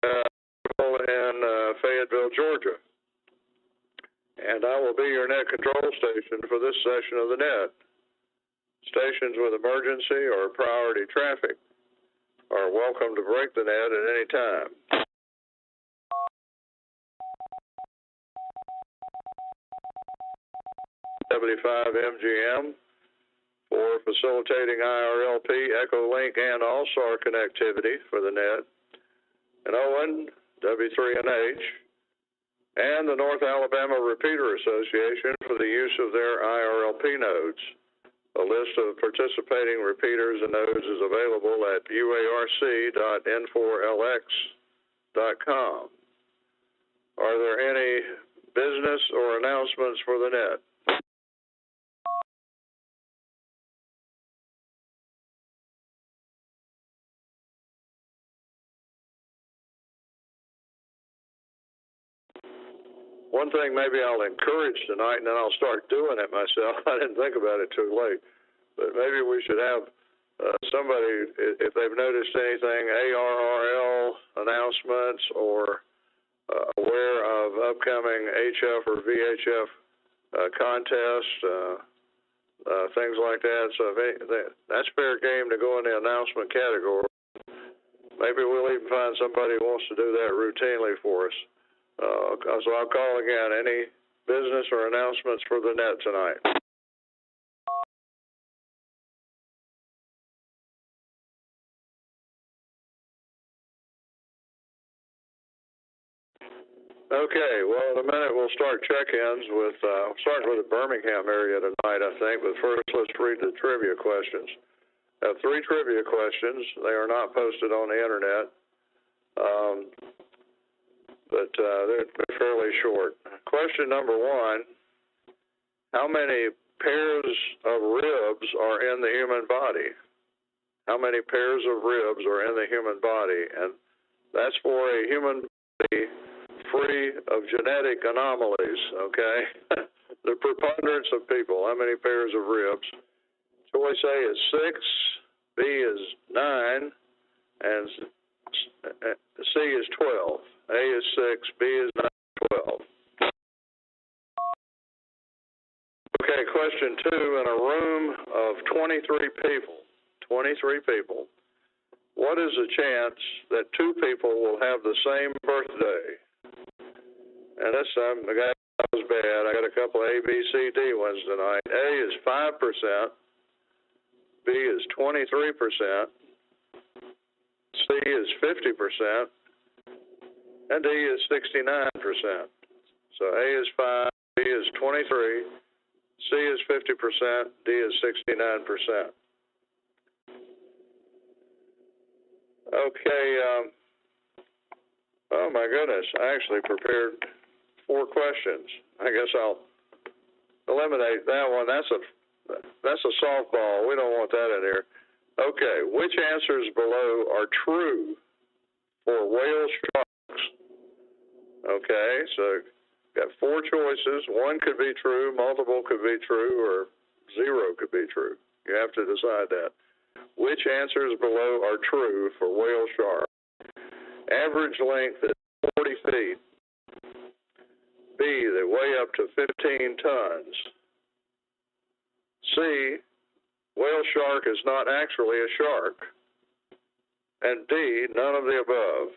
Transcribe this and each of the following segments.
in Fayetteville, Georgia. And I will be your net control station for this session of the net. Stations with emergency or priority traffic are welcome to break the net at any time. $75 MGM for facilitating IRLP, Echolink, and All-SAR connectivity for the net. And Owen, W3NH, and the North Alabama Repeater Association for the use of their IRLP nodes. A list of participating repeaters and nodes is available at uarc.n4lx.com. Are there any business or announcements for the net? One thing maybe I'll encourage tonight, and then I'll start doing it myself. I didn't think about it too late, but maybe we should have somebody, if they've noticed anything, ARRL announcements or aware of upcoming HF or VHF contests, things like that. So that's fair game to go in the announcement category. Maybe we'll even find somebody who wants to do that routinely for us. So I'll call again. Any business or announcements for the net tonight? Okay, well, in a minute we'll start check-ins with, starting with the Birmingham area tonight, I think. But first, let's read the trivia questions. I have 3 trivia questions. They are not posted on the internet. But they're fairly short. Question number 1, how many pairs of ribs are in the human body? How many pairs of ribs are in the human body? And that's for a human body free of genetic anomalies, okay? The preponderance of people, how many pairs of ribs? Choice A is 6, B is 9, and C is 12. A is 6, B is 9, 12. Okay, question 2. In a room of 23 people, what is the chance that 2 people will have the same birthday? And this time, the guy was bad. I got a couple A, B, C, D ones tonight. A is 5%, B is 23%, C is 50%, and D is 69%. So A is 5, B is 23, C is 50%, D is 69%. Okay, oh my goodness, I actually prepared 4 questions. I guess I'll eliminate that one. That's a softball. We don't want that in here. Okay, which answers below are true for whale sharks? Okay, so got 4 choices. 1 could be true, multiple could be true, or 0 could be true. You have to decide that. Which answers below are true for whale shark? Average length is 40 feet. B, they weigh up to 15 tons. C, whale shark is not actually a shark. And D, none of the above.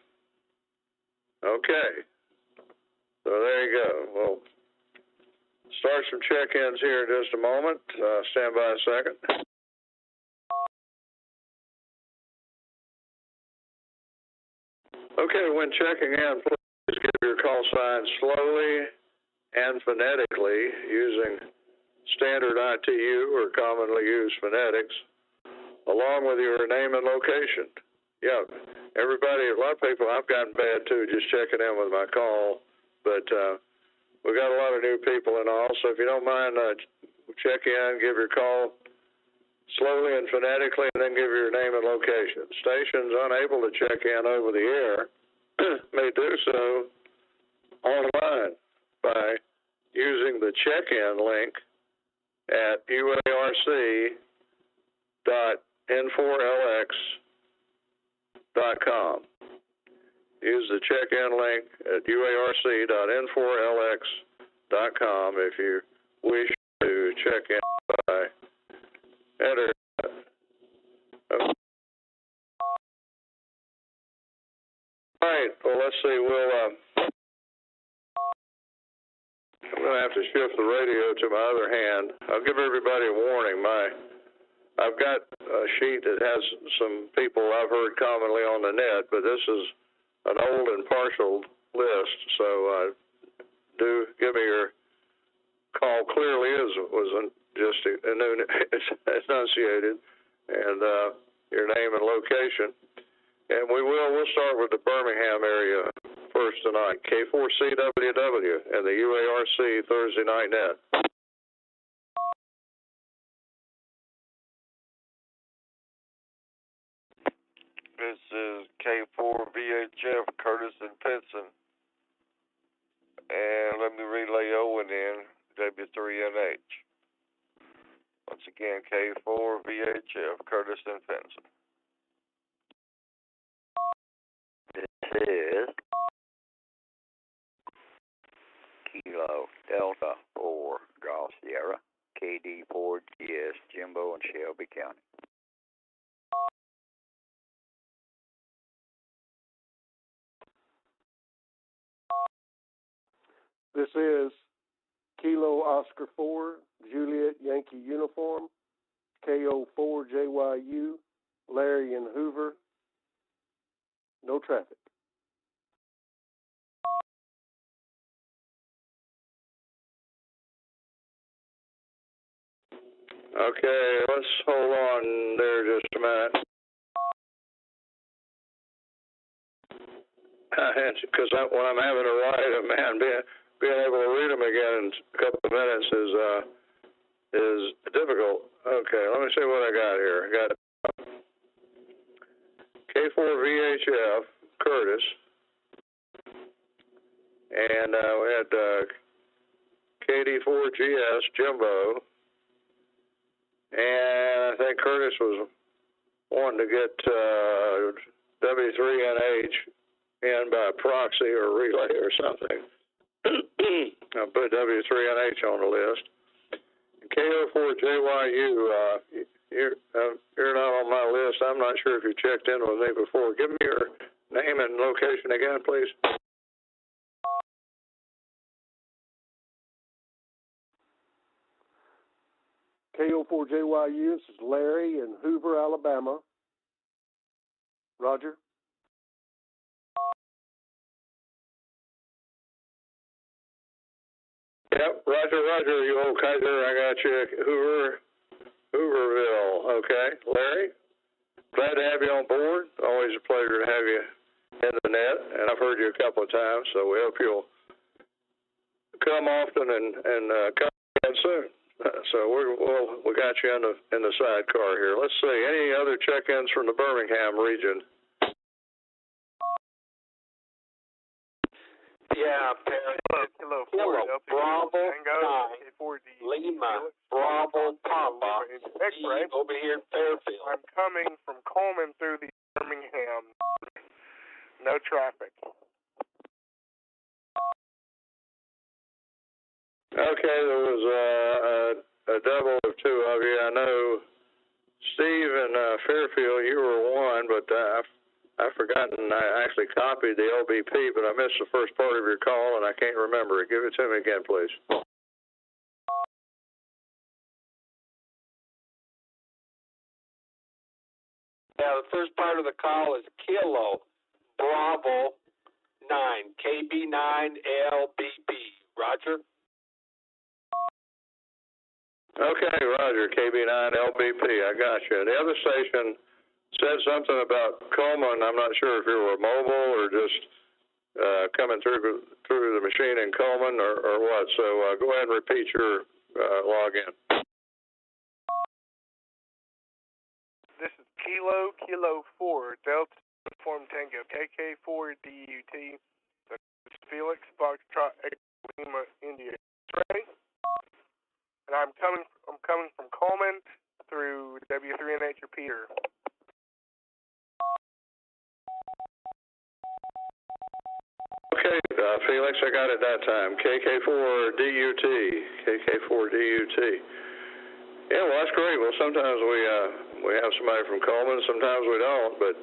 Okay. So there you go. We'll start some check-ins here in just a moment. Stand by a second. Okay, when checking in, please give your call sign slowly and phonetically using standard ITU or commonly used phonetics, along with your name and location. Yeah, everybody, a lot of people, I've gotten bad too, just checking in with my call, but we've got a lot of new people and all, so if you don't mind, check in, give your call slowly and phonetically, and then give your name and location. Stations unable to check in over the air may do so online by using the check-in link at uarc.n4lx.com. use the check-in link at uarc.n4lx.com if you wish to check in by internet. Okay. All right, well, let's see. I'm going to have to shift the radio to my other hand. I'll give everybody a warning. I've got a sheet that has some people I've heard commonly on the net, but this is an old and partial list, so do give me your call clearly was just enunciated, and your name and location. And we'll start with the Birmingham area first tonight. K4CWW and the UARC Thursday Night Net. This is K4VHF Curtis and Pinson. And let me relay Owen in W3NH. Once again, K4VHF Curtis and Pinson. This is Kilo Delta 4 Golf Sierra, KD4GS Jimbo in Shelby County. This is Kilo Oscar 4 Juliet Yankee Uniform, KO4JYU, Larry in Hoover. No traffic. Okay, let's hold on there just a minute. Because when I'm having to write them, man, being able to read them again in a couple of minutes is difficult. Okay, let me see what I got here. I got K4VHF Curtis, and we had KD4GS Jimbo, and I think Curtis was wanting to get W3NH in by proxy or relay or something. I'll put W3NH on the list. KO4JYU, you're not on my list. I'm not sure if you checked in with me before. Give me your name and location again, please. KO4JYU, this is Larry in Hoover, Alabama. Roger. Yep, Roger, you old Kaiser, I got you. Hooverville, okay. Larry, glad to have you on board. Always a pleasure to have you in the net, and I've heard you a couple of times, so we hope you'll come often and come again soon. So we got you in the sidecar here. Let's see, any other check-ins from the Birmingham region? Yeah, Kilo Bravo 9, K4D, Lima, Bravo Papa, over here in Fairfield. I'm coming from Coleman through the Birmingham. No traffic. Okay, there was a double of two of you. I know Steve and Fairfield, you were one, but I've forgotten. I actually copied the LBP, but I missed the first part of your call, and I can't remember it. Give it to me again, please. Yeah, the first part of the call is Kilo Bravo 9, KB9 LBB. Roger? Okay, Roger, KB9 LBP, I got you. The other station said something about Coleman. I'm not sure if you were mobile or just coming through the machine in Coleman or what. So go ahead and repeat your login. This is Kilo 4 Delta Uniform Tango KK4DUT. This is Felix Foxtrot Lima India X-ray. And I'm coming from Coleman through W3NH Repeater. actually got it that time. KK4DUT. KK4DUT. Yeah, well, that's great. Well, sometimes we have somebody from Coleman, sometimes we don't, but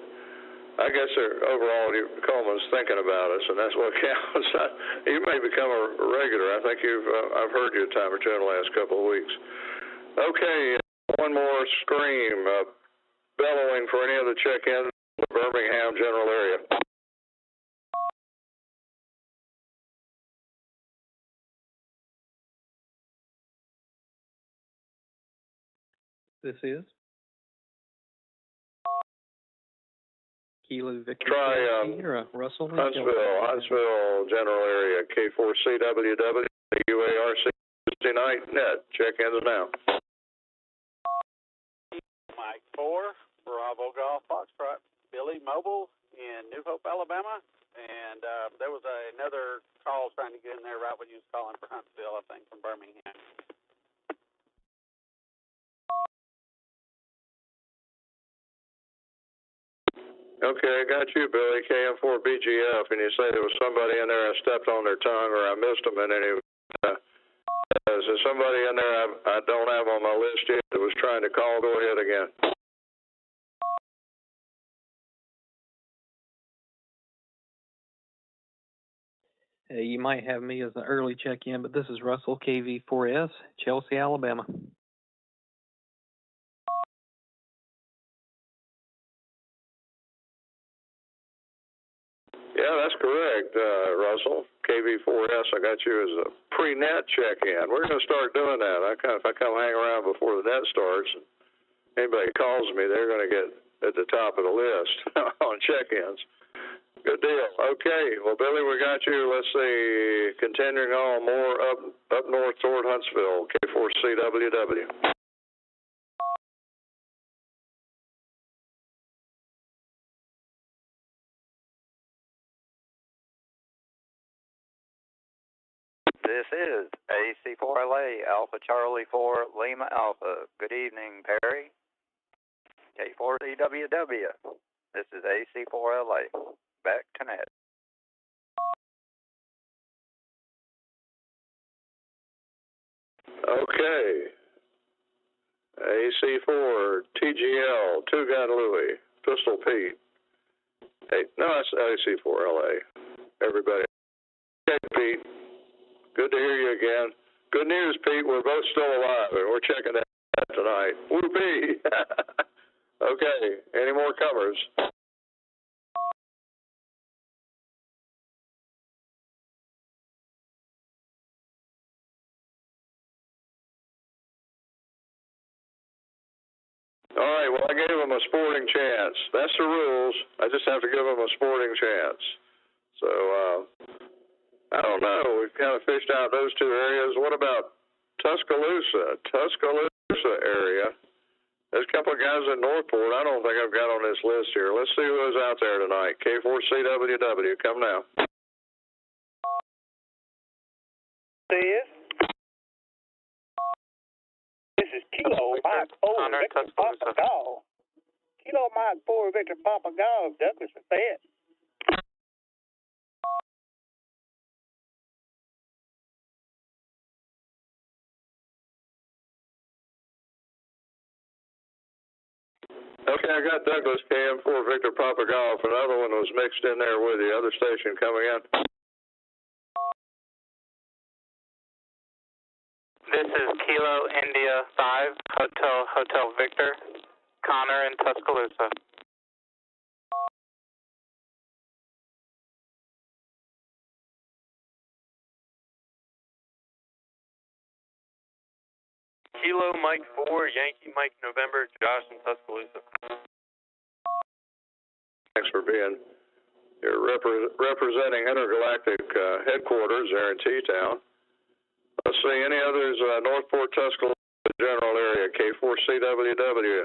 I guess overall Coleman's thinking about us, and that's what counts. You may become a regular. I think I've heard you a time or two in the last couple of weeks. Okay, one more scream, bellowing for any of the check-ins in the Birmingham general area. This is Kilo Victor. Try Russell. Huntsville general area, K4CWW, UARC, Tuesday night net. Check-ins now. Mike 4, Bravo Golf Foxtrot, Billy Mobile in New Hope, Alabama. And there was another call trying to get in there right when you was calling for Huntsville, I think, from Birmingham. Okay, I got you, Billy, KM4BGF, and you say there was somebody in there I stepped on their tongue or I missed them in any. Is there somebody in there I don't have on my list yet that was trying to call? Go ahead again. You might have me as an early check-in, but this is Russell, KV4S, Chelsea, Alabama. Yeah, that's correct, Russell. KV4S, I got you as a pre-net check-in. We're going to start doing that. If I come hang around before the net starts, and anybody calls me, they're going to get at the top of the list on check-ins. Good deal. Okay, well, Billy, we got you. Let's see, continuing on more up north toward Huntsville, K4CWW. This is AC4LA, Alpha Charlie 4, Lima Alpha. Good evening, Perry. K4CWW. This is AC4LA. Back to net. Okay. AC4, TGL, Two Gun Louie, Pistol Pete. Hey, no, that's AC4LA. Everybody. Okay, Pete. Good to hear you again. Good news, Pete. We're both still alive, and we're checking that tonight. Whoopee! Okay. Any more comers? All right. Well, I gave them a sporting chance. That's the rules. I just have to give them a sporting chance. So, I don't know. We've kind of fished out those two areas. What about Tuscaloosa? Tuscaloosa area. There's a couple of guys in Northport I don't think I've got on this list here. Let's see who's out there tonight. K4CWW, come now. This is Kilo Mike 4 Victor Papa Golf. Kilo Mike 4 Victor Papa Golf, Douglas Fayette. Okay, I got Douglas KM4 Victor Papa Golf. Another one was mixed in there with the other station coming in. This is Kilo India 5 Hotel Victor, Connor in Tuscaloosa. Kilo Mike 4, Yankee Mike November, Josh in Tuscaloosa. Thanks for being here representing Intergalactic headquarters there in T-Town. Let's see, any others, Northport, Tuscaloosa general area, K4CWW.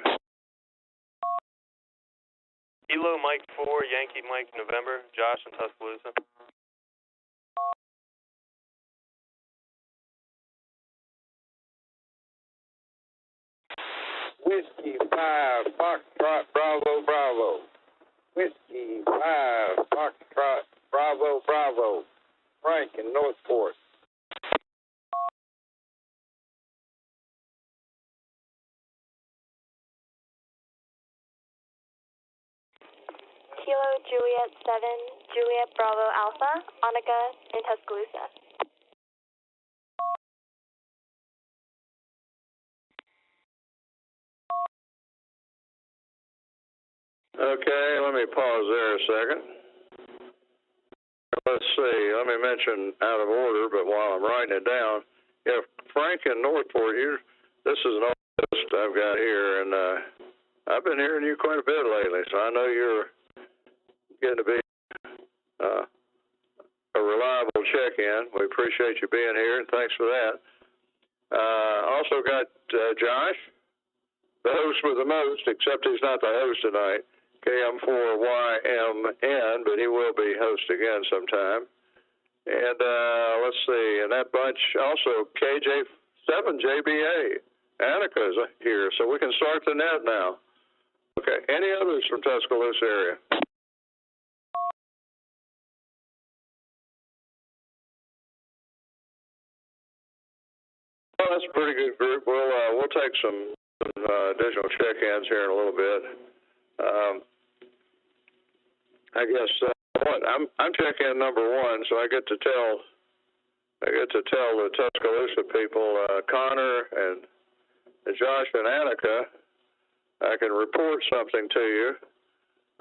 Kilo Mike 4, Yankee Mike November, Josh in Tuscaloosa. Whiskey 5, Foxtrot, Bravo, Bravo. Whiskey 5, Foxtrot, Bravo, Bravo. Frank. Frank in Northport. Kilo Juliet 7, Juliet Bravo Alpha, Annika in Tuscaloosa. Okay, let me pause there a second. Let's see, let me mention out of order, but while I'm writing it down, yeah, Frank in Northport, this is an old list I've got here, and I've been hearing you quite a bit lately, so I know you're getting to be a reliable check-in. We appreciate you being here, and thanks for that. Also got Josh, the host with the most, except he's not the host tonight. KM4YMN, but he will be host again sometime. And let's see, and that bunch also KJ7JBA. Annika's here, so we can start the net now. Okay, any others from Tuscaloosa area? Well, that's a pretty good group. We'll take some additional check-ins here in a little bit. I guess I'm check-in number one, so I get to tell the Tuscaloosa people, Connor and Josh and Annika, I can report something to you.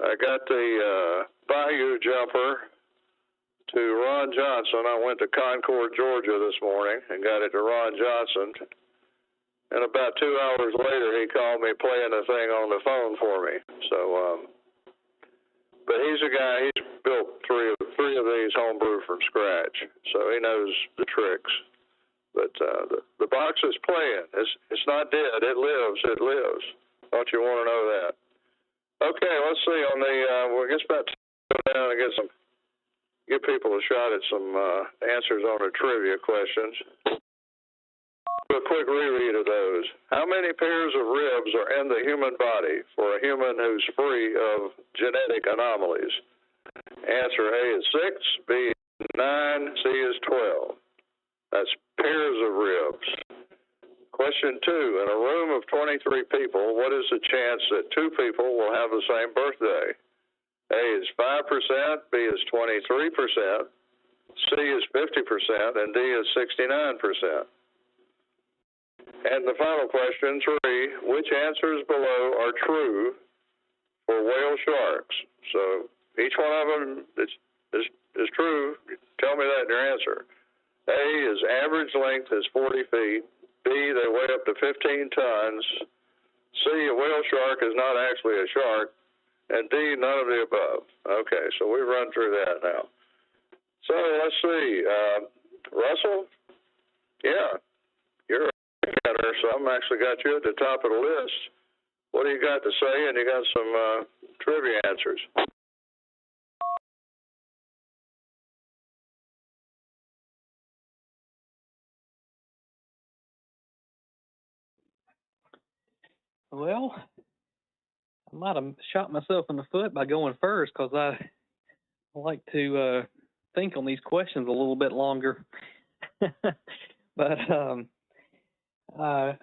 I got the Bayou jumper to Ron Johnson. I went to Concord, Georgia this morning and got it to Ron Johnson. And about 2 hours later, he called me playing the thing on the phone for me. So, but he's a guy, he's built three of these homebrew from scratch, so he knows the tricks. But the box is playing. It's not dead. It lives. It lives. Don't you want to know that? Okay, let's see. On the we'll just about to go down and give people a shot at some answers on the trivia questions. A quick reread of those. How many pairs of ribs are in the human body for a human who's free of genetic anomalies? Answer A is 6, B is 9, C is 12. That's pairs of ribs. Question 2. In a room of 23 people, what is the chance that 2 people will have the same birthday? A is 5%, B is 23%, C is 50%, and D is 69%. And the final question, 3, which answers below are true for whale sharks? So each one of them is true. Tell me that in your answer. A is average length is 40 feet. B, they weigh up to 15 tons. C, a whale shark is not actually a shark. And D, none of the above. Okay, so we've run through that now. So let's see. Russell? Yeah, you're a getter, so I'm actually got you at the top of the list. What do you got to say? And you got some trivia answers. Well, I might have shot myself in the foot by going first because I like to think on these questions a little bit longer. But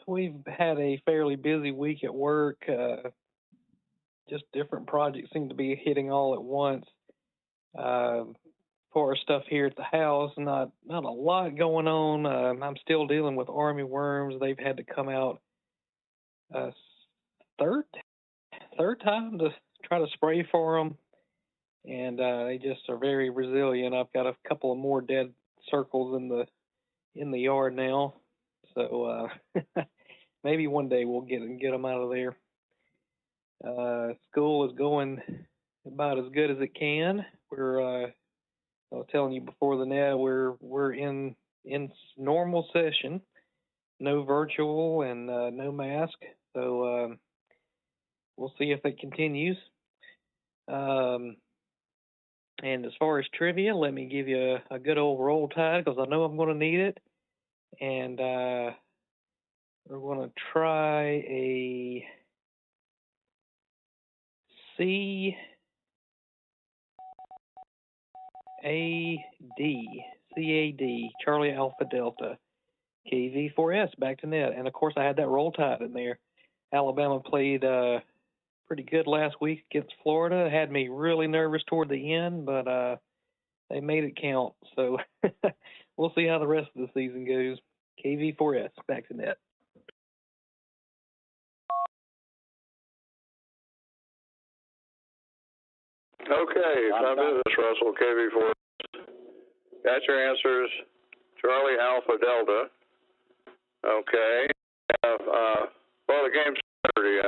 we've had a fairly busy week at work. Just different projects seem to be hitting all at once. For stuff here at the house, not a lot going on. I'm still dealing with army worms. They've had to come out third time to try to spray for them, and they just are very resilient. I've got a couple of more dead circles in the yard now, so maybe one day we'll get them out of there. School is going about as good as it can. I was telling you before the net, we're in normal session, no virtual and no mask. So we'll see if it continues. And as far as trivia, let me give you a good old roll tide because I know I'm going to need it. And we're going to try a C-A-D, CAD, Charlie Alpha Delta, KV4S, back to net. And, of course, I had that roll tide in there. Alabama played pretty good last week against Florida. It had me really nervous toward the end, but they made it count. So we'll see how the rest of the season goes. KV4S, back to net. Okay, time business, Russell, KV4. Got your answers. Charlie Alpha Delta. Okay. Well, the game's Saturday.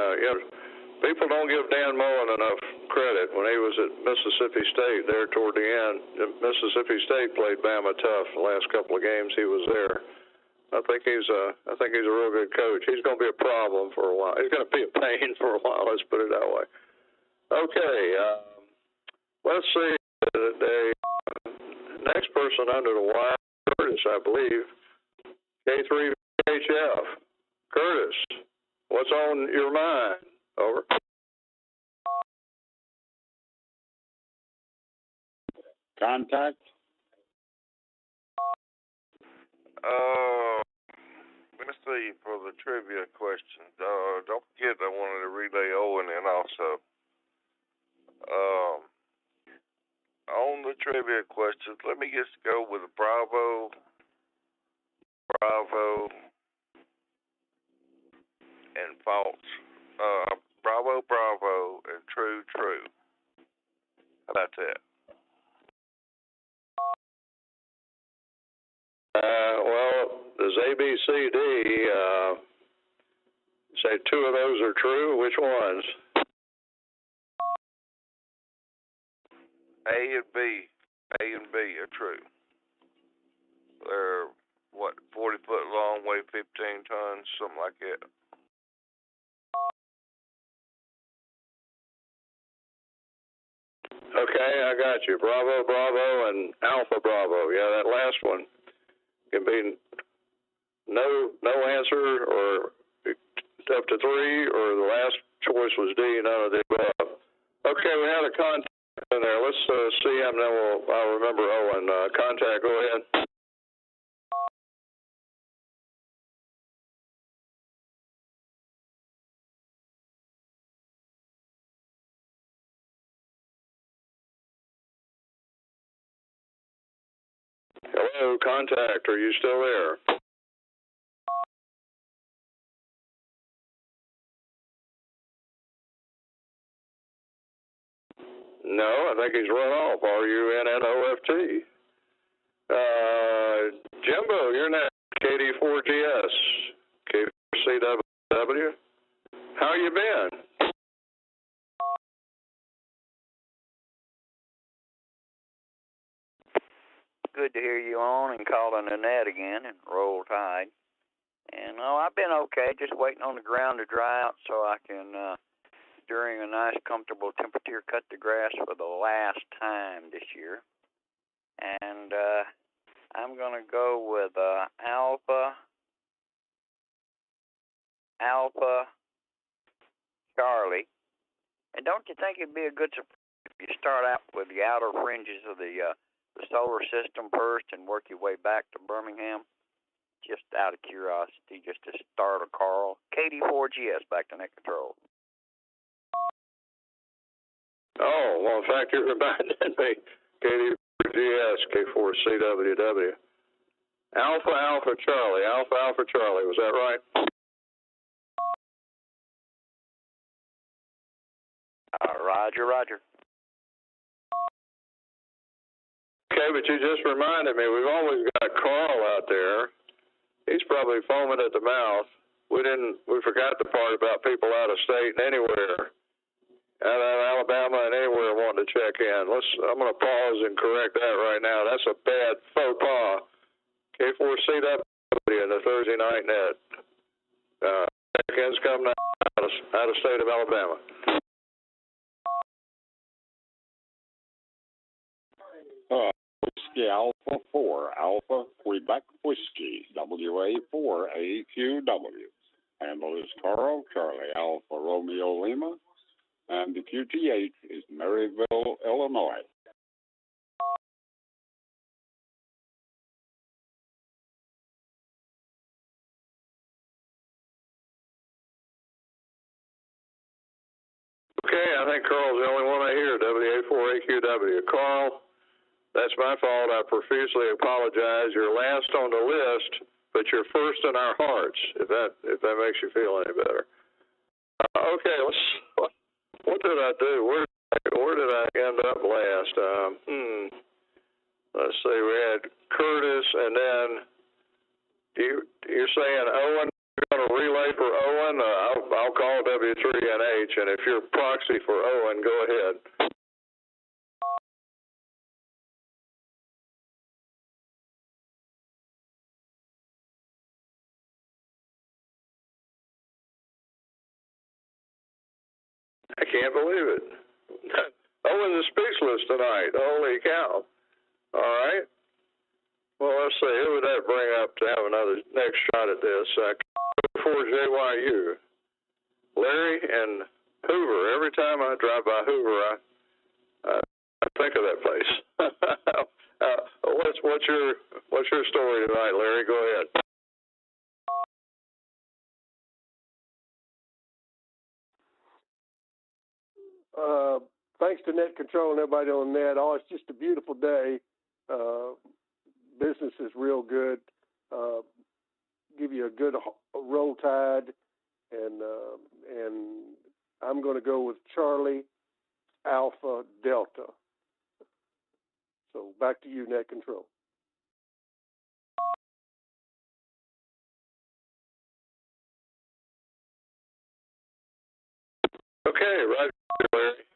People don't give Dan Mullen enough credit. When he was at Mississippi State there toward the end, Mississippi State played Bama tough the last couple of games he was there. I think he's a real good coach. He's going to be a problem for a while. He's going to be a pain for a while, let's put it that way. Okay, let's see. The next person under the wire, Curtis, I believe, K3HF. Curtis, what's on your mind? Over. Contact. Let's see for the trivia question. Don't forget I wanted to relay Owen in also. On the trivia questions, let me just go with Bravo, and false. Bravo, and true. How about that? Well, does ABCD say two of those are true? Which ones? A and B are true. They're, 40 foot long, weigh 15 tons, something like that. Okay, I got you. Bravo, and Alpha Bravo. Yeah, that last one can be no answer, or up to 3, or the last choice was D, none of the above. Okay, we had a contact in there. Let's see him, then I'll remember Owen. Contact, go ahead. Hello, contact, are you still there? No, I think he's run off. RUNNOFT. Jimbo, you're next. KD4GS. K4CW. How you been? Good to hear you on and calling the net again and roll tide. And I've been okay, just waiting on the ground to dry out so I can, during a nice comfortable temperature, cut the grass for the last time this year. And I'm going to go with Alpha Charlie. And don't you think it'd be a good surprise if you start out with the outer fringes of the solar system first and work your way back to Birmingham? Just out of curiosity, just to start a call. KD4GS, back to net control. Oh, well, in fact, you're reminding me. KD4GS, K4CWW. Alpha Charlie, was that right? Roger. Okay, but you just reminded me, we've always got Carl out there. He's probably foaming at the mouth. We forgot the part about people out of state and anywhere, out of Alabama and anywhere wanting to check in. I'm going to pause and correct that right now. That's a bad faux pas. K4CW in the Thursday night net. Check-ins coming out of state of Alabama. Whiskey Alpha 4, Alpha Quebec Whiskey, WA4AQW. Handle is Carl, Charlie Alpha Romeo Lima, and the QTH is Maryville, Illinois. Okay, I think Carl's the only one I hear, WA4AQW. Carl, that's my fault. I profusely apologize. You're last on the list, but you're first in our hearts, if that makes you feel any better. Okay, what did I do? Where did I end up last? Let's see, we had Curtis, and then you're saying Owen. You're going to relay for Owen. I'll call W3NH, and if you're proxy for Owen, go ahead. I can't believe it. Owen's speechless tonight. Holy cow. All right. Well, let's see. Who would that bring up to have another next shot at this? For JYU. Larry and Hoover. Every time I drive by Hoover, I think of that place. What's your story tonight, Larry? Go ahead. Thanks to Net Control and everybody on net. Oh, it's just a beautiful day. Business is real good. Give you a good roll tide, and I'm going to go with Charlie Alpha Delta. So back to you, Net Control. Okay, right, Larry.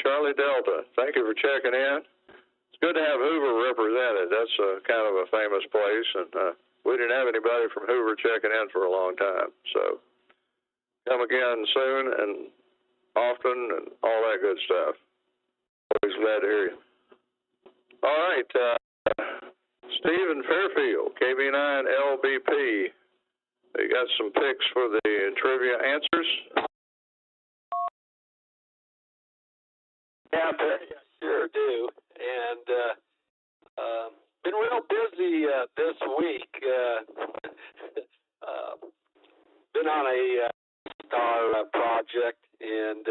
Charlie Delta. Thank you for checking in. It's good to have Hoover represented. That's kind of a famous place, and we didn't have anybody from Hoover checking in for a long time. So come again soon and often and all that good stuff. Always glad to hear you. All right, Stephen Fairfield, KB9LBP. You got some picks for the trivia answers? Yeah, Barry, I sure do. And been real busy this week. Been on a star project, and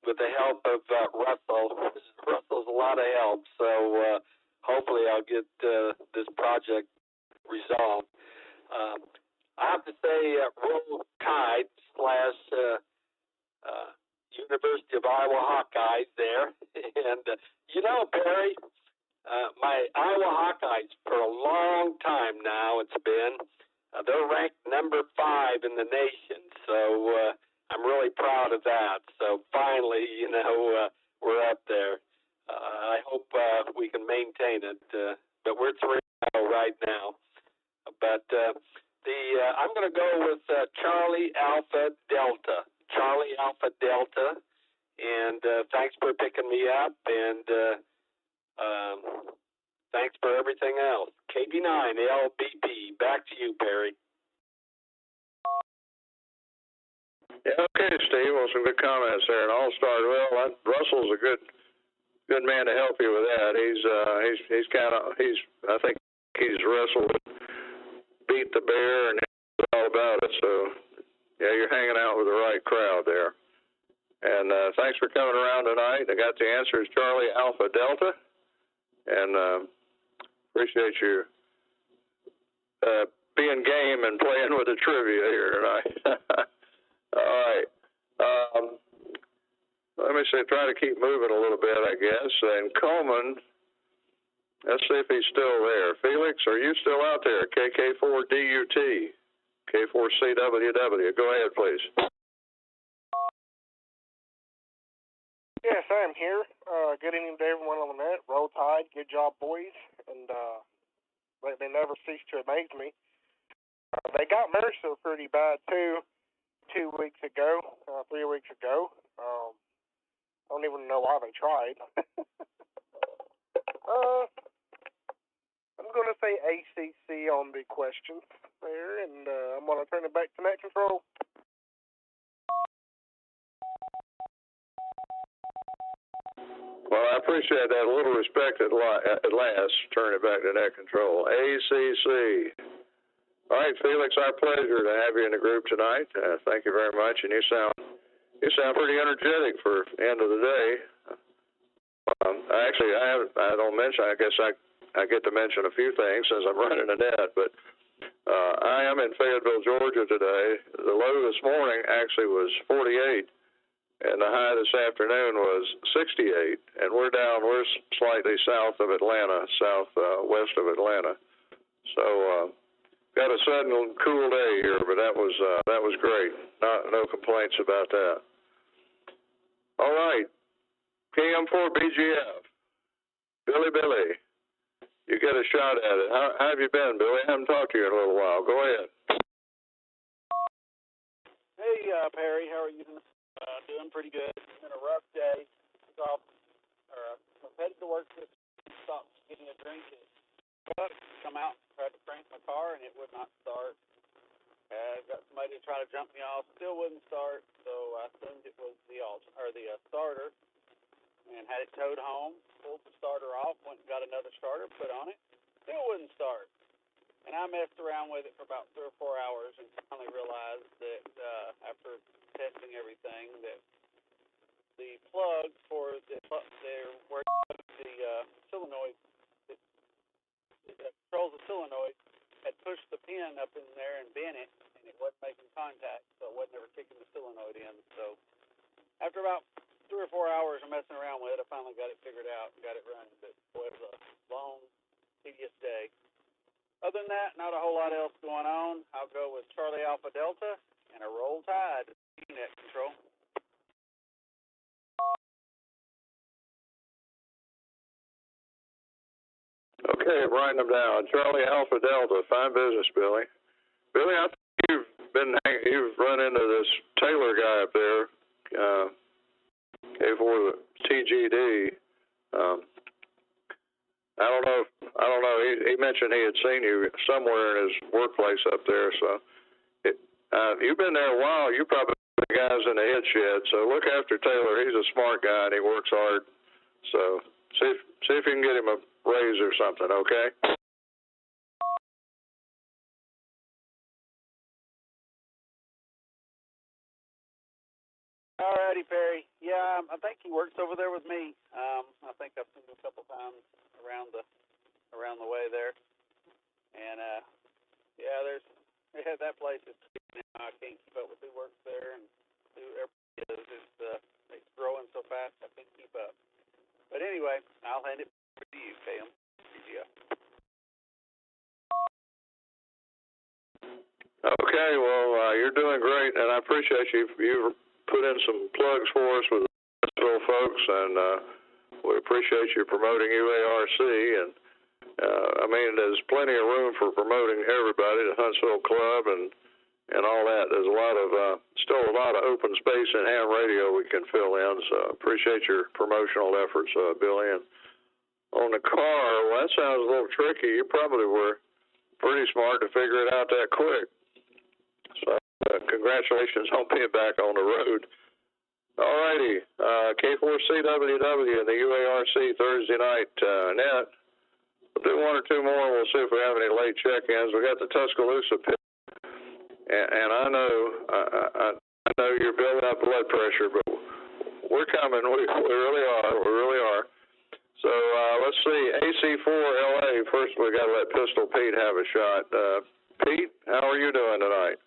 with the help of Russell. Russell's a lot of help, so hopefully I'll get this project resolved. I have to say, Roll Tide / University of Iowa Hawkeyes there. And, Barry, my Iowa Hawkeyes, for a long time now, it's been, they're ranked number 5 in the nation. So I'm really proud of that. So finally, we're up there. I hope we can maintain it. But we're 3-0 right now. But I'm going to go with Charlie Alpha Delta. Charlie Alpha Delta. And thanks for picking me up. And thanks for everything else. KB9LBP. Back to you, Perry. Yeah, okay, Steve. Well, some good comments there. And all started well. Russell's a good man to help you with that. I think he's wrestled, beat the bear, and it's all about it. So, yeah, you're hanging out with the right crowd there. And thanks for coming around tonight. I got the answers, Charlie Alpha Delta, and appreciate you being game and playing with the trivia here tonight. All right. Let me see, try to keep moving a little bit, I guess. And Coleman, let's see if he's still there. Felix, are you still out there? KK4DUT, K4CWW. Go ahead, please. Yes, I am here. Good evening to everyone on the net. Roll Tide. Good job, boys. And they never cease to amaze me. They got Mercer pretty bad, too, 2 weeks ago, 3 weeks ago. I don't even know why they tried. I'm going to say ACC on the questions there, and I'm going to turn it back to Net Control. Well, I appreciate that. A little respect at last. Turn it back to Net Control. ACC. All right, Felix, our pleasure to have you in the group tonight. Thank you very much, and you sound pretty energetic for the end of the day. I don't mention. I guess I get to mention a few things since I'm running a net, but I am in Fayetteville, Georgia today. The low this morning actually was 48, and the high this afternoon was 68, and we're slightly south of Atlanta, southwest of Atlanta. So got a sudden cool day here, but that was great. No complaints about that. All right, KM4 BGF, Billy, you get a shot at it. How have you been, Billy? I haven't talked to you in a little while. Go ahead. Hey, Perry, how are you? Doing pretty good. It's been a rough day. I was headed to work this stopped getting a drink. Come out, tried to crank my car, and it would not start. Got somebody to try to jump me off, still wouldn't start, so I assumed it was the starter, and had it towed home, pulled the starter off, went and got another starter, put on it, still wouldn't start. And I messed around with it for about 3 or 4 hours and finally realized that after testing everything that the plug for where the solenoid that controls the solenoid had pushed the pin up in there and bent it, and it wasn't making contact, so it wasn't ever kicking the solenoid in. So after about 3 or 4 hours of messing around with it, I finally got it figured out and got it running. But boy, it was a long, tedious day. Other than that, not a whole lot else going on. I'll go with Charlie Alpha Delta and a roll tide. Net control. Okay, I'm writing them down. Charlie Alpha Delta. Fine business, Billy. Billy, I think you've run into this Taylor guy up there, for the TGD. I don't know. He mentioned he had seen you somewhere in his workplace up there. So, you've been there a while. You probably the guys in the head shed. So look after Taylor. He's a smart guy and he works hard. So see if you can get him a raise or something. Okay. All righty, Perry. Yeah, I think he works over there with me. I think I've seen him a couple times around the way there. And that place is I can't keep up with who works there and who everybody is. It's growing so fast I can't keep up. But anyway, I'll hand it over to you, Cam. Yeah. Okay, well, you're doing great, and I appreciate you. You've put in some plugs for us with the Huntsville folks, and we appreciate you promoting UARC. And there's plenty of room for promoting everybody, the Huntsville Club and all that. There's still a lot of open space in ham radio we can fill in, so appreciate your promotional efforts, Billy. And on the car, well, that sounds a little tricky. You probably were pretty smart to figure it out that quick. So congratulations on being back on the road. All righty, K4CWW and the UARC Thursday night net. We'll do 1 or 2 more. We'll see if we have any late check-ins. We got the Tuscaloosa pit, and I know you're building up blood pressure, but we're coming. We really are. We really are. So let's see. AC4LA. First, we got to let Pistol Pete have a shot. Pete, how are you doing tonight?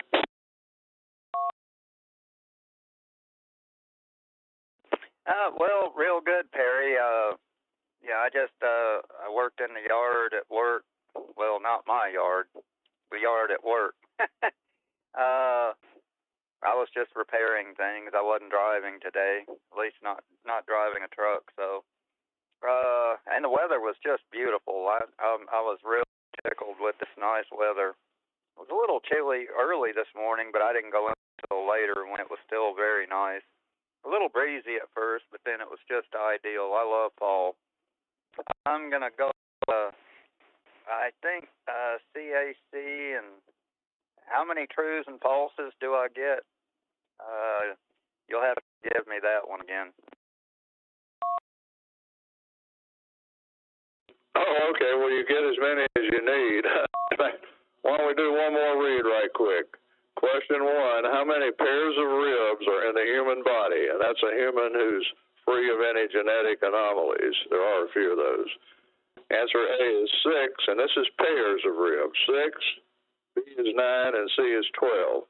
Well, real good, Perry. I worked in the yard at work. Well, not my yard. The yard at work. I was just repairing things. I wasn't driving today. At least not driving a truck. So, and the weather was just beautiful. I was really tickled with this nice weather. It was a little chilly early this morning, but I didn't go in until later when it was still very nice. A little breezy at first, but then it was just ideal. I love fall. I'm going to go, I think, CAC, and how many trues and falses do I get? You'll have to give me that one again. Oh, okay. Well, you get as many as you need. Why don't we do one more read right quick? Question 1, how many pairs of ribs are in the human body? And that's a human who's free of any genetic anomalies. There are a few of those. Answer A is 6, and this is pairs of ribs. 6, B is 9, and C is 12.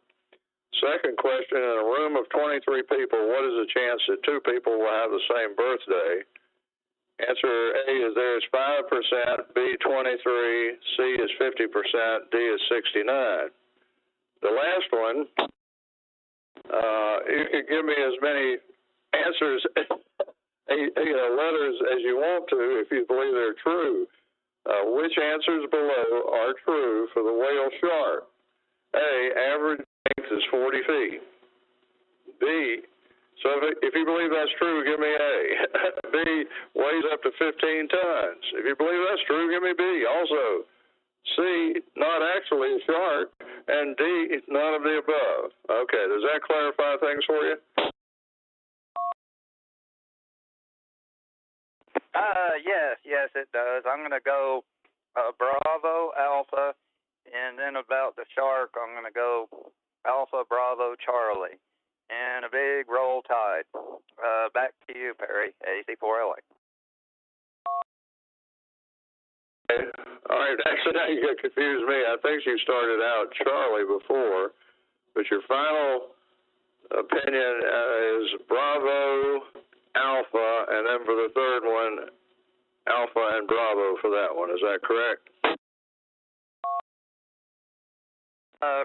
Second question, in a room of 23 people, what is the chance that 2 people will have the same birthday? Answer A is there is 5%, B 23, C is 50%, D is 69. The last one, you can give me as many answers, letters as you want to if you believe they're true. Which answers below are true for the whale shark? A, average length is 40 feet. B, so if you believe that's true, give me A. B, weighs up to 15 tons. If you believe that's true, give me B also. C, not actually a shark, and D, none of the above. Okay, does that clarify things for you? Yes, it does. I'm going to go Bravo, Alpha, and then about the shark, I'm going to go Alpha, Bravo, Charlie, and a big roll tide. Back to you, Perry, AC4LA. All right, actually, now you got confused me. I think you started out Charlie before, but your final opinion is Bravo, Alpha, and then for the third one, Alpha and Bravo for that one. Is that correct?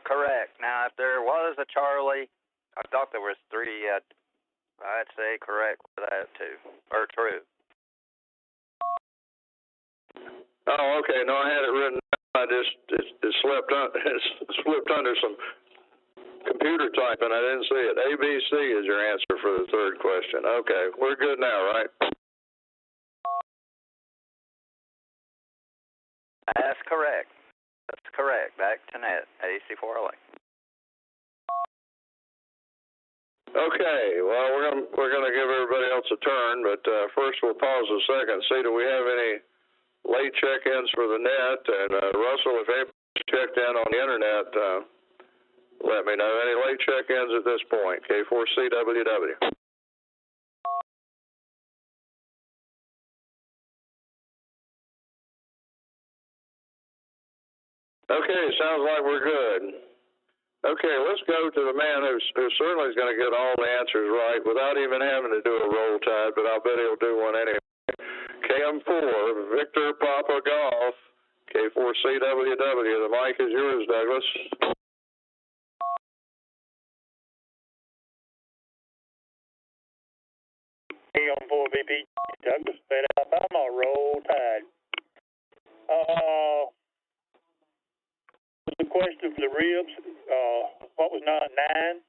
Correct. Now, if there was a Charlie, I thought there was 3 yet. I'd say correct for that too, or true. Oh, okay. No, I had it written down. I just it slipped under some computer typing. I didn't see it. ABC is your answer for the third question. Okay, we're good now, right? That's correct. That's correct. Back to net, AC4LA. Okay, well, we're gonna give everybody else a turn, but first we'll pause a second. See, do we have any late check-ins for the net? And Russell, if anybody's checked in on the internet, let me know. Any late check-ins at this point? K4CWW. Okay, sounds like we're good. Okay, let's go to the man who certainly is going to get all the answers right without even having to do a roll tide, but I'll bet he'll do one anyway. KM4, Victor Papa Golf, K4CWW. The mic is yours, Douglas. KM4 VP, Douglas, Fed Alabama, roll tide. The question for the ribs, what was 9?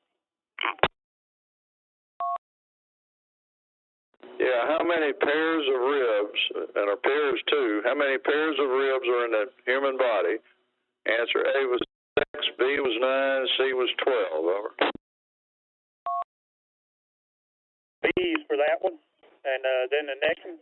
Yeah, how many pairs of ribs, and are pairs too, how many pairs of ribs are in the human body? Answer A was 6, B was 9, C was 12. Over. B is for that one, and then the next one.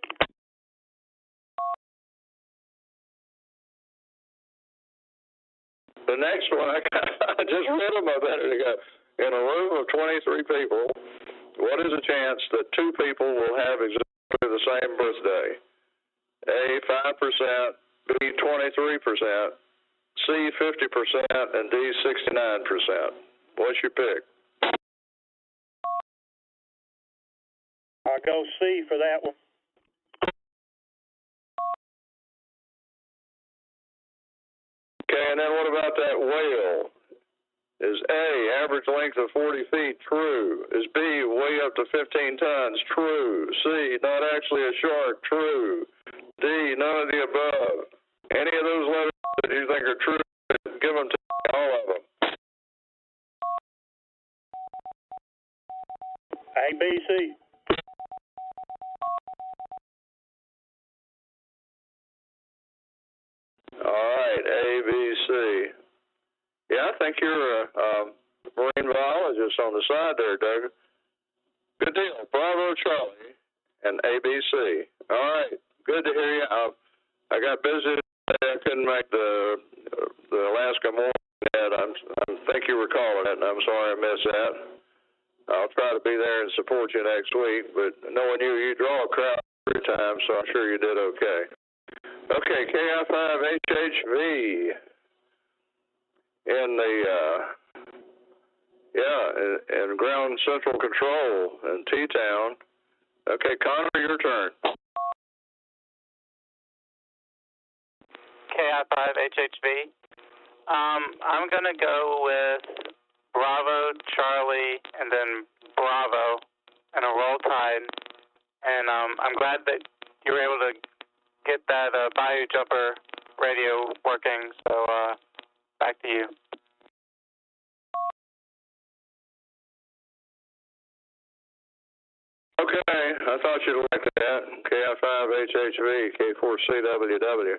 The next one, I just read them a minute ago. In a room of 23 people, what is the chance that 2 people will have exactly the same birthday? A, 5%, B, 23%, C, 50%, and D, 69%. What's your pick? I'll go C for that one. Okay, and then what about that whale? Is A, average length of 40 feet, true? Is B, weigh up to 15 tons, true? C, not actually a shark, true? D, none of the above. Any of those letters that you think are true, give them to me, all of them. A, B, C. All right, A, B, C. Yeah, I think you're a marine biologist on the side there, Doug. Good deal. Bravo, Charlie, and ABC. All right, good to hear you. I got busy today. I couldn't make the the Alaska morning net. I think you were calling it, and I'm sorry I missed that. I'll try to be there and support you next week, but knowing you draw a crowd every time, so I'm sure you did okay. Okay, KI5HHV in the, in ground central control in T-Town. Okay, Connor, your turn. KI5HHV. I'm going to go with Bravo, Charlie, and then Bravo, and a roll tide. And I'm glad that you were able to get that Bayou Jumper radio working. So back to you. Okay, I thought you'd like that. KI5HHV, K4CWW.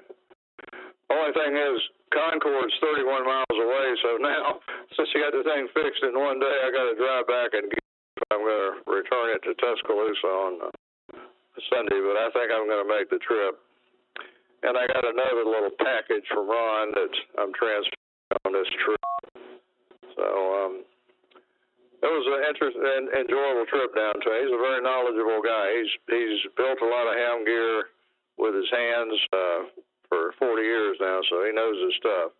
Only thing is, Concord's 31 miles away, so now, since you got the thing fixed in one day, I got to drive back and I'm going to return it to Tuscaloosa on Sunday, but I think I'm going to make the trip. And I got another little package from Ron that I'm transferring on this trip. So, it was an interesting, enjoyable trip down to. He's a very knowledgeable guy. He's built a lot of ham gear with his hands for 40 years now, so he knows his stuff.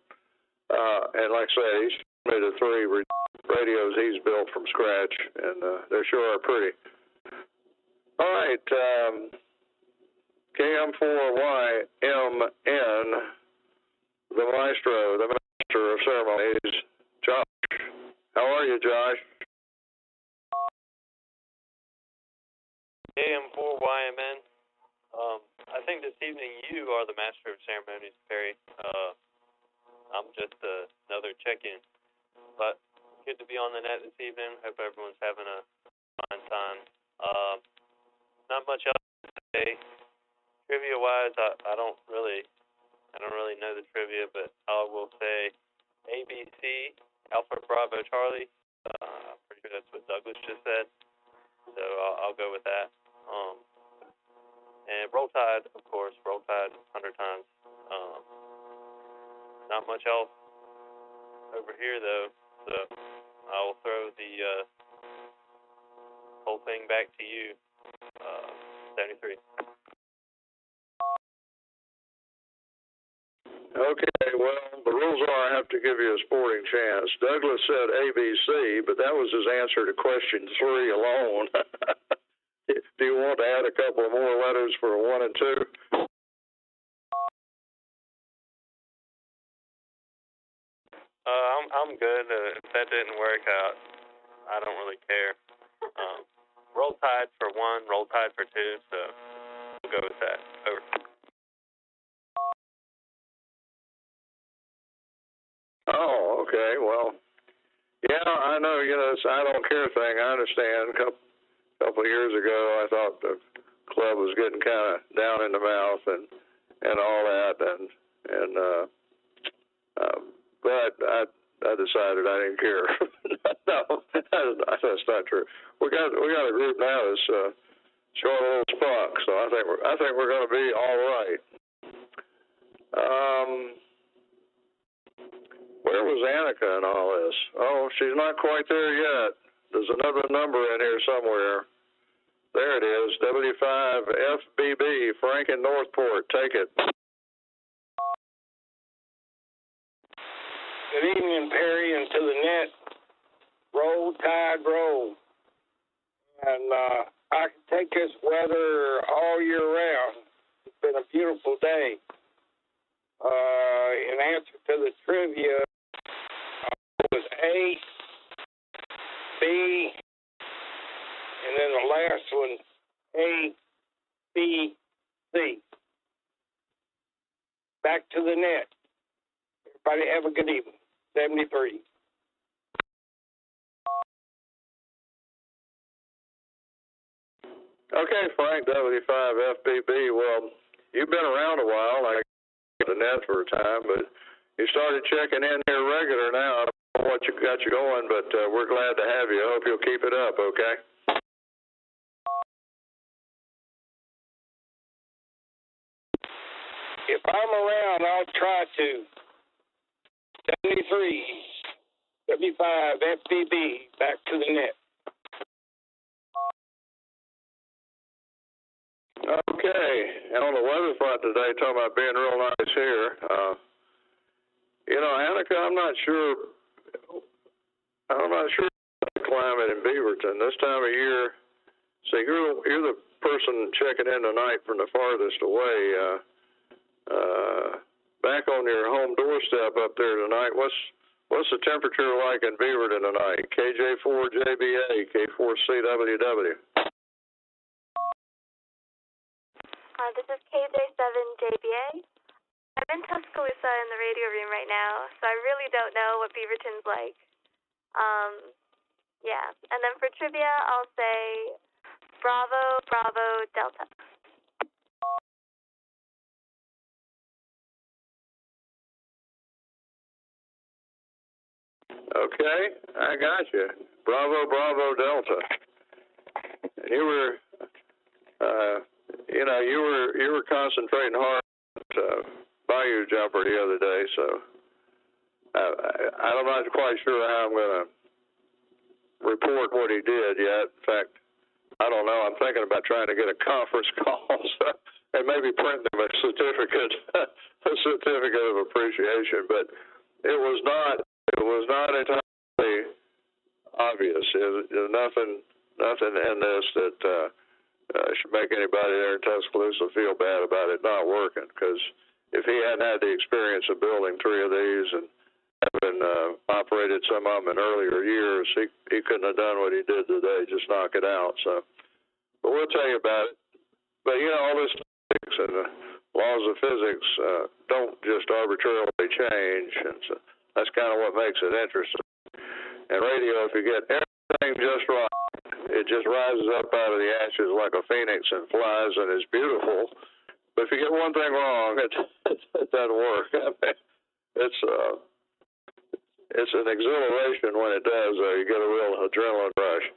And like I said, he's made the 3 radios he's built from scratch, and they sure are pretty. All right, KM4YMN, the master of ceremonies, Josh. How are you, Josh? KM4YMN. I think this evening you are the master of ceremonies, Perry. I'm just another check-in. But good to be on the net this evening. Hope everyone's having a fine time. Not much else to say. Trivia-wise, I don't really know the trivia, but I will say ABC, Alpha Bravo Charlie. I'm pretty sure that's what Douglas just said. So I'll go with that. And Roll Tide, of course, Roll Tide 100 times. Not much else over here, though, so I'll throw the whole thing back to you, 73. Okay, well, the rules are I have to give you a sporting chance. Douglas said ABC, but that was his answer to question 3 alone. Do you want to add a couple of more letters for 1 and 2? I'm good. If that didn't work out, I don't really care. Roll Tide for 1, Roll Tide for 2, so we'll go with that. Over. Oh, okay. Well, yeah, I know. It's I don't care thing. I understand. A couple of years ago, I thought the club was getting kind of down in the mouth and all that, but I decided I didn't care. No, that's not true. We got a group now that's showing a little spunk, so I think we're going to be all right. Where was Annika in all this? Oh, she's not quite there yet. There's another number in here somewhere. There it is, W5FBB, Frank in Northport. Take it. Good evening, Perry, and to the net. Roll, Tide, roll. And I can take this weather all year round. It's been a beautiful day. In answer to the trivia, it was A, B, and then the last one, A, B, C. Back to the net. Everybody have a good evening. 73. Okay, Frank, W5FBB. Well, you've been around a while. I got the net for a time, but you started checking in here regular now. I don't know what got you going, but we're glad to have you. I hope you'll keep it up, okay? If I'm around, I'll try to. 73, W5 FBB, back to the net. Okay, and on the weather front today, talking about being real nice here. Annika, I'm not sure about the climate in Beaverton this time of year. So you're the person checking in tonight from the farthest away. Back on your home doorstep up there tonight, what's the temperature like in Beaverton tonight? KJ4JBA, K4CWW. This is KJ7JBA. I'm in Tuscaloosa in the radio room right now, so I really don't know what Beaverton's like. Yeah. And then for trivia, I'll say Bravo, Bravo, Delta. Okay, I got you. Bravo, Bravo, Delta. And you were concentrating hard on Bayou Jumper the other day, so I'm not quite sure how I'm going to report what he did yet. In fact, I don't know. I'm thinking about trying to get a conference call and maybe print him a certificate of appreciation. But it was not entirely obvious. There's nothing in this that should make anybody there in Tuscaloosa feel bad about it not working, because if he hadn't had the experience of building 3 of these and having operated some of them in earlier years, he couldn't have done what he did today, just knock it out. So, but we'll tell you about it. But all this physics and the laws of physics don't just arbitrarily change, and so that's kind of what makes it interesting. And radio, if you get everything just right, it just rises up out of the ashes like a phoenix and flies and is beautiful. But if you get one thing wrong, it doesn't work. I mean, it's an exhilaration when it does. You get a real adrenaline rush.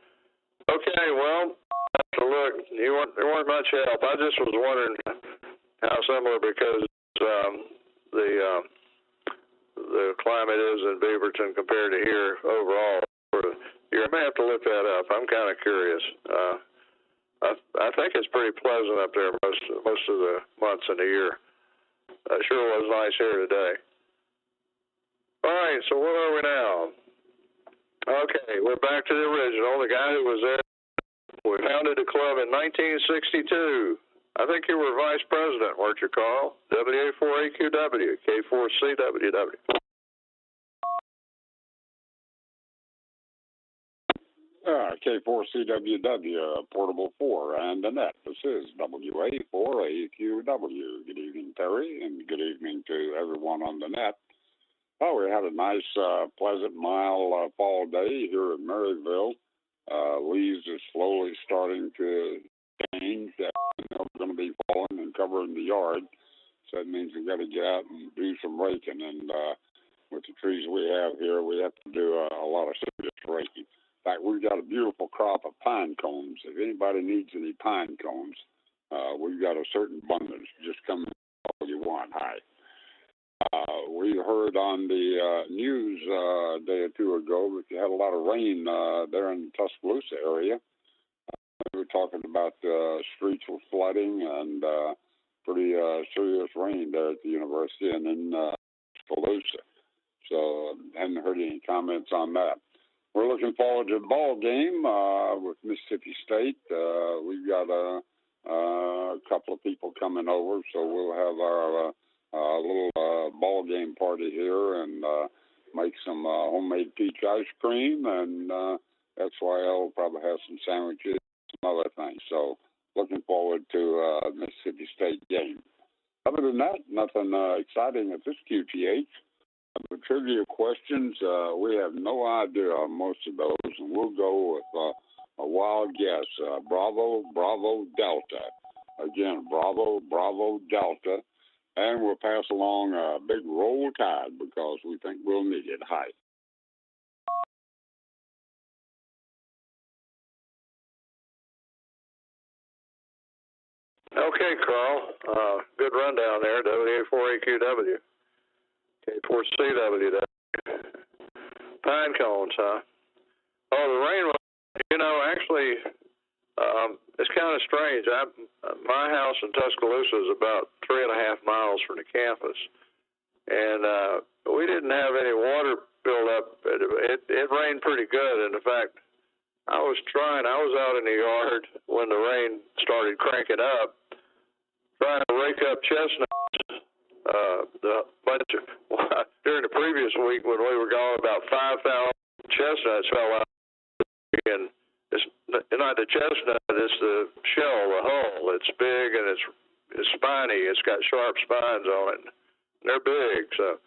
Okay, well, look, you weren't much help. I just was wondering how similar, because the climate is in Beaverton compared to here overall. You may have to look that up. I'm kind of curious. I think it's pretty pleasant up there most of the months in the year. It sure was nice here today. All right, so where are we now? Okay, we're back to the original. The guy who was there. We founded the club in 1962. I think you were vice president, weren't you, Carl? WA4AQW, K4CWW. K4CWW, Portable 4, and the net. This is WA4AQW. Good evening, Terry, and good evening to everyone on the net. Oh, we had a nice, pleasant, mild fall day here in Maryville. Leaves are slowly starting to change. They're going to be falling and covering the yard. So that means we've got to get out and do some raking. And with the trees we have here, we have to do a lot of serious raking. In fact, we've got a beautiful crop of pine cones. If anybody needs any pine cones, we've got a certain abundance. Just come all you want. Hi. We heard on the news a day or two ago that you had a lot of rain there in the Tuscaloosa area. We were talking about streets were flooding and pretty serious rain there at the university and in Tuscaloosa. So I haven't heard any comments on that. We're looking forward to the ball game with Mississippi State. We've got a couple of people coming over, so we'll have our little ball game party here and make some homemade peach ice cream, and XYL will probably have some sandwiches, some other things. So looking forward to the Mississippi State game. Other than that, nothing exciting at this QTH. The trivia questions, we have no idea on most of those, and we'll go with a wild guess. Bravo, Bravo, Delta. Again, Bravo, Bravo, Delta. And we'll pass along a big roll tide because we think we'll need it. Hi. Okay, Carl. Good rundown there. WA4AQW. K4CWW. Pine cones, huh? Oh, the rain was, actually, it's kind of strange. My house in Tuscaloosa is about 3.5 miles from the campus, and we didn't have any water build up. It rained pretty good, and in fact, I was out in the yard when the rain started cranking up, trying to rake up chestnuts. During the previous week when we were gone, about 5,000 chestnuts fell out, and it's not the chestnut, it's the shell, the hull. It's big and it's spiny. It's got sharp spines on it. They're big, so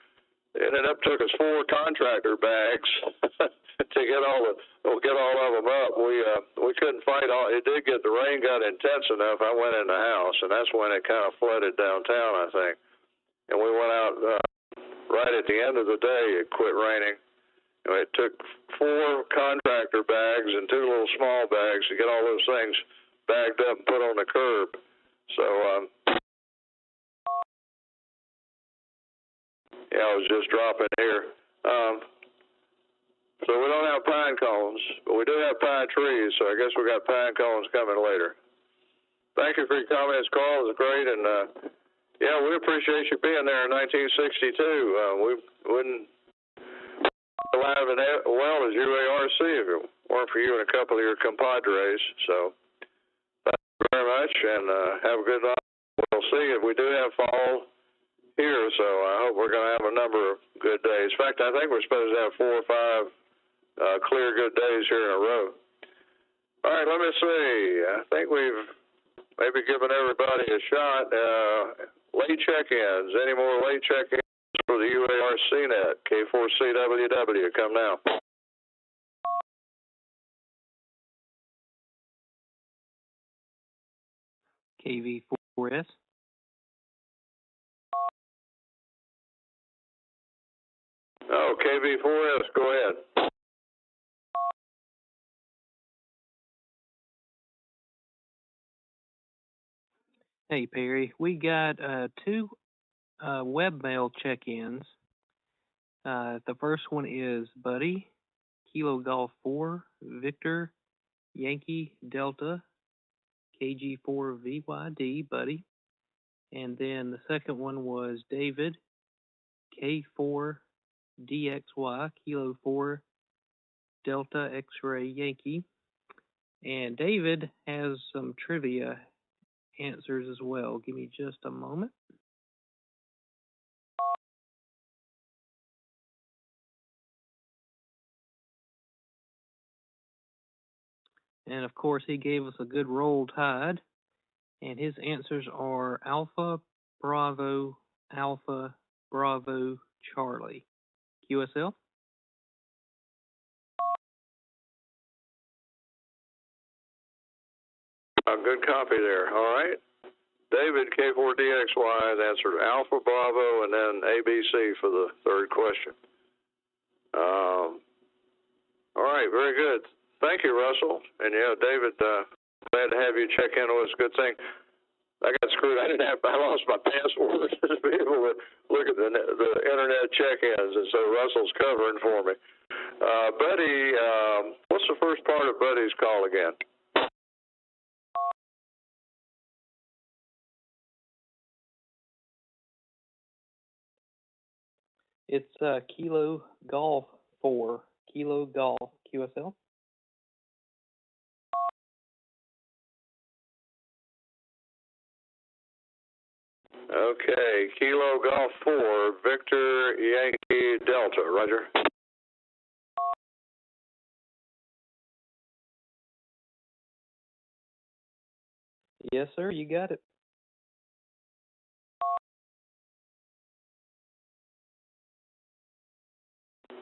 it ended up took us 4 contractor bags to get all of them up. We couldn't fight all. It did get the rain got intense enough. I went in the house, and that's when it kind of flooded downtown, I think. And we went out right at the end of the day. It quit raining. It took 4 contractor bags and 2 little small bags to get all those things bagged up and put on the curb. So, I was just dropping here. So we don't have pine cones, but we do have pine trees, so I guess we got pine cones coming later. Thank you for your comments, Carl. It was great, and we appreciate you being there in 1962. We wouldn't be alive and well as UARC if it weren't for you and a couple of your compadres. So thank you very much, and have a good night. We'll see if we do have fall here, so I hope we're going to have a number of good days. In fact, I think we're supposed to have 4 or 5 clear good days here in a row. All right, let me see. I think we've maybe given everybody a shot. Late check-ins. Any more late check-ins for the UARC net? K4CWW, come now. KV4S. Oh, KV4S, go ahead. Hey, Perry. We got 2 webmail check-ins. The first one is Buddy, Kilo Golf 4, Victor, Yankee Delta, KG4VYD, Buddy. And then the second one was David, K4DXY, Kilo 4, Delta X-Ray Yankee. And David has some trivia answers as well. Give me just a moment. And of course, he gave us a good roll tide. And his answers are Alpha, Bravo, Charlie. QSL? A good copy there. All right. David, K4DXY, has answered Alpha, Bravo, and then ABC for the third question. All right, very good. Thank you, Russell. And David, glad to have you check in. It was a good thing. I got screwed. I lost my password to be able to look at the internet check-ins, and so Russell's covering for me. Buddy, what's the first part of Buddy's call again? It's Kilo Golf 4, Kilo Golf, QSL. Okay, Kilo Golf 4, Victor Yankee Delta, Roger. Yes, sir, you got it.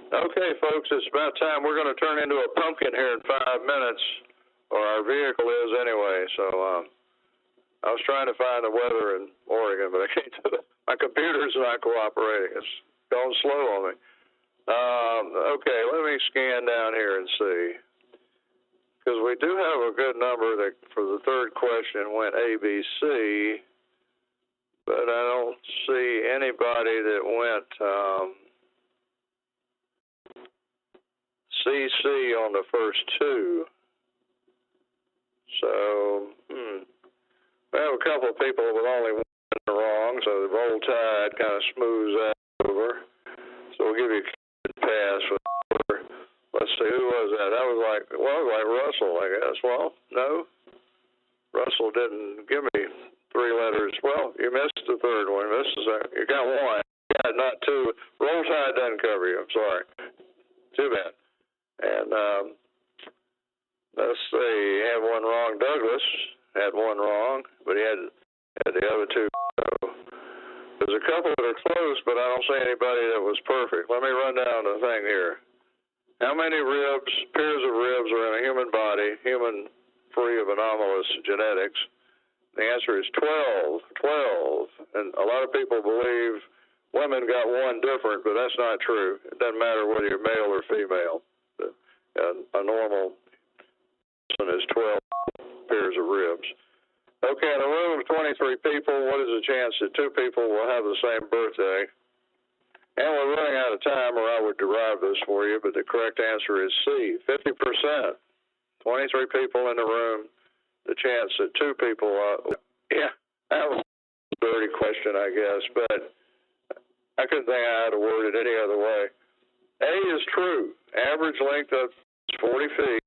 Okay, folks, it's about time. We're going to turn into a pumpkin here in 5 minutes, or our vehicle is anyway. So I was trying to find the weather in Oregon, but I can't do it. My computer's not cooperating. It's going slow on me. Okay, let me scan down here and see. Because we do have a good number that for the third question went ABC, but I don't see anybody that went CC on the first two. So, we have a couple of people with only one wrong, so the roll tide kind of smooths that over. So we'll give you a pass for. Let's see, who was that? That was like Russell, I guess. Well, no. Russell didn't give me 3 letters. Well, you missed the third one. You missed the second. You got 1. You got not 2. Roll tide doesn't cover you. I'm sorry. Too bad. And let's see, he had 1 wrong. Douglas had 1 wrong, but he had the other 2. So there's a couple that are close, but I don't see anybody that was perfect. Let me run down the thing here. How many ribs, pairs of ribs are in a human body, human free of anomalous genetics? The answer is 12. 12. And a lot of people believe women got 1 different, but that's not true. It doesn't matter whether you're male or female. A normal person is 12 pairs of ribs. Okay, in a room of 23 people, what is the chance that 2 people will have the same birthday? And we're running out of time, or I would derive this for you, but the correct answer is C, 50%. 23 people in the room, the chance that 2 people, yeah, that was a dirty question, I guess, but I couldn't think I had to word it any other way. A is true. Average length of 40 feet.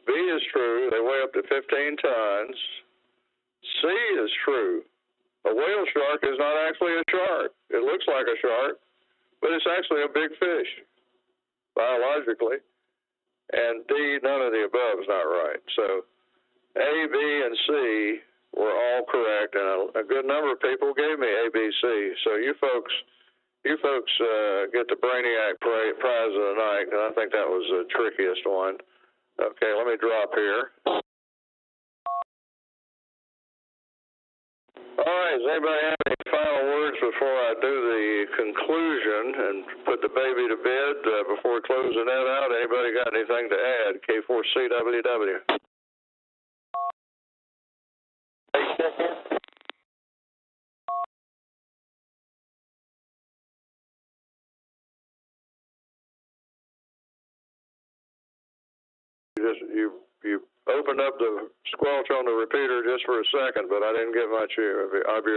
B is true. They weigh up to 15 tons. C is true. A whale shark is not actually a shark. It looks like a shark, but it's actually a big fish, biologically. And D, none of the above is not right. So A, B, and C were all correct, and a good number of people gave me A, B, C. So you folks get the Brainiac prize of the night, and I think that was the trickiest one. Okay, let me drop here. All right, does anybody have any final words before I do the conclusion and put the baby to bed before closing that out? Anybody got anything to add? K4CWW. You opened up the squelch on the repeater just for a second, but I didn't get much of you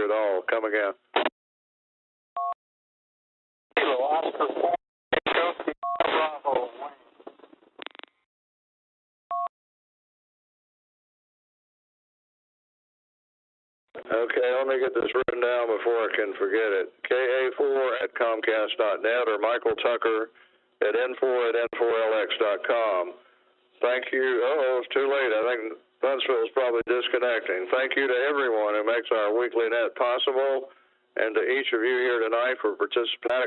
at all. Come again. Okay, let me get this written down before I can forget it. KA4@Comcast.net or Michael Tucker at N4@N4LX.com. Thank you. It's too late. I think Huntsville's probably disconnecting. Thank you to everyone who makes our weekly net possible, and to each of you here tonight for participating.